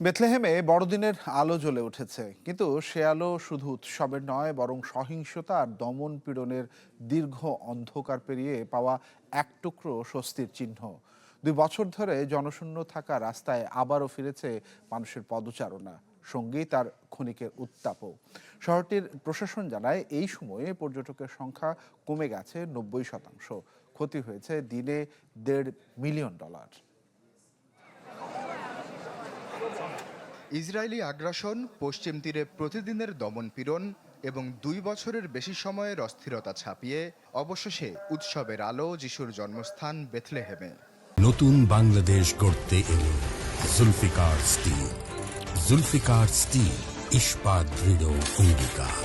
বেথলেহেমে বড়দিনের আলো জ্বলে উঠেছে, কিন্তু সে আলো শুধু উৎসবের নয়, বরং সহিংসতা আর দমন পীড়নের দীর্ঘ অন্ধকার পেরিয়ে পাওয়া এক টুকরো স্বস্তির চিহ্ন। 2 বছর ধরে জনশূন্য থাকা রাস্তায় আবারও ফিরেছে মানুষের পদচারণা, সঙ্গী তার ক্ষণিকের উত্তাপও। শহরটির প্রশাসন জানায়, এই সময়ে পর্যটকের সংখ্যা কমে গেছে 90%। ক্ষতি হয়েছে দিনে $1.5 মিলিয়ন। ইসরায়েলি আগ্রাসন, পশ্চিম তীরে প্রতিদিনের দমনপীড়ন এবং 2 বছরের বেশি সময়ের অস্থিরতা ছাপিয়ে অবশেষে উৎসবের আলো যিশুর জন্মস্থান বেথলেহেমে। নতুন বাংলাদেশ গড়তে এলো জুলফিকার স্টিল। জুলফিকার স্টিল, ইস্পাত দৃঢ় অঙ্গীকার।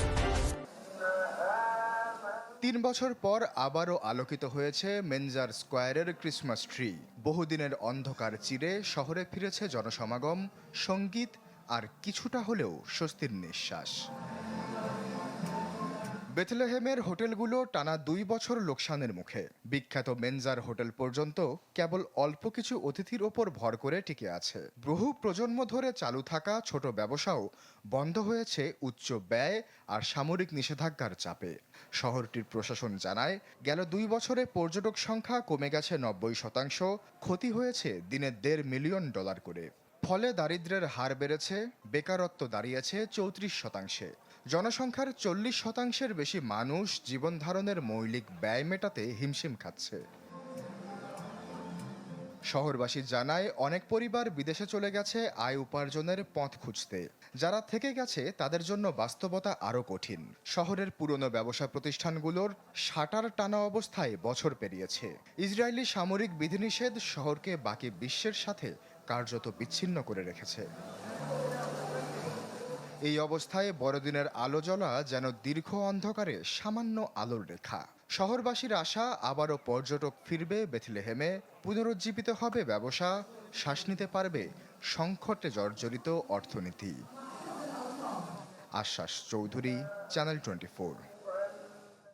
3 বছর পর আবারও আলোকিত হয়েছে মেনজার স্কোয়ারের ক্রিসমাস ট্রি। বহুদিনের অন্ধকার চিরে শহরে ফিরেছে জনসমাগম, সঙ্গীত আর কিছুটা হলেও স্বস্তির নিঃশ্বাস। বেথলেহেমের হোটেলগুলো টানা 2 বছর লোকসানের মুখে। বিখ্যাত মেনজার হোটেল পর্যন্ত কেবল অল্প কিছু অতিথির ওপর ভর করে টিকে আছে। বহু প্রজন্ম ধরে চালু থাকা ছোট ব্যবসাও বন্ধ হয়েছে উচ্চ ব্যয় আর সামরিক নিষেধাজ্ঞার চাপে। শহরটির প্রশাসন জানায়, গেল 2 বছরে পর্যটক সংখ্যা কমে গেছে 90%, ক্ষতি হয়েছে দিনে $1.5 মিলিয়ন করে। ফলে দারিদ্র্যের হার বেড়েছে, বেকারত্ব দাঁড়িয়েছে 34%। জনসংখ্যার 40%-এর বেশি মানুষ জীবন ধারণের মৌলিক ব্যয় মেটাতে হিমশিম খাচ্ছে। শহরবাসী জানায়, অনেক পরিবার বিদেশে চলে গেছে আয় উপার্জনের পথ খুঁজতে। যারা থেকে গেছে তাদের জন্য বাস্তবতা আরও কঠিন। শহরের পুরনো ব্যবসা প্রতিষ্ঠানগুলোর শাটার টানা অবস্থায় বছর পেরিয়েছে। ইসরায়েলি সামরিক বিধিনিষেধ শহরকে বাকি বিশ্বের সাথে কার্যত বিচ্ছিন্ন করে রেখেছে। এই অবস্থায় বড়দিনের আলো জ্বলা যেন দীর্ঘ অন্ধকারে সামান্য আলোর রেখা। শহরবাসীর আশা, আবারও পর্যটক ফিরবে বেথলেহেমে, পুনরুজ্জীবিত হবে ব্যবসা, শ্বাস নিতে পারবে সংকটে জর্জরিত অর্থনীতি। আশ্বাস চৌধুরী, চ্যানেল 24।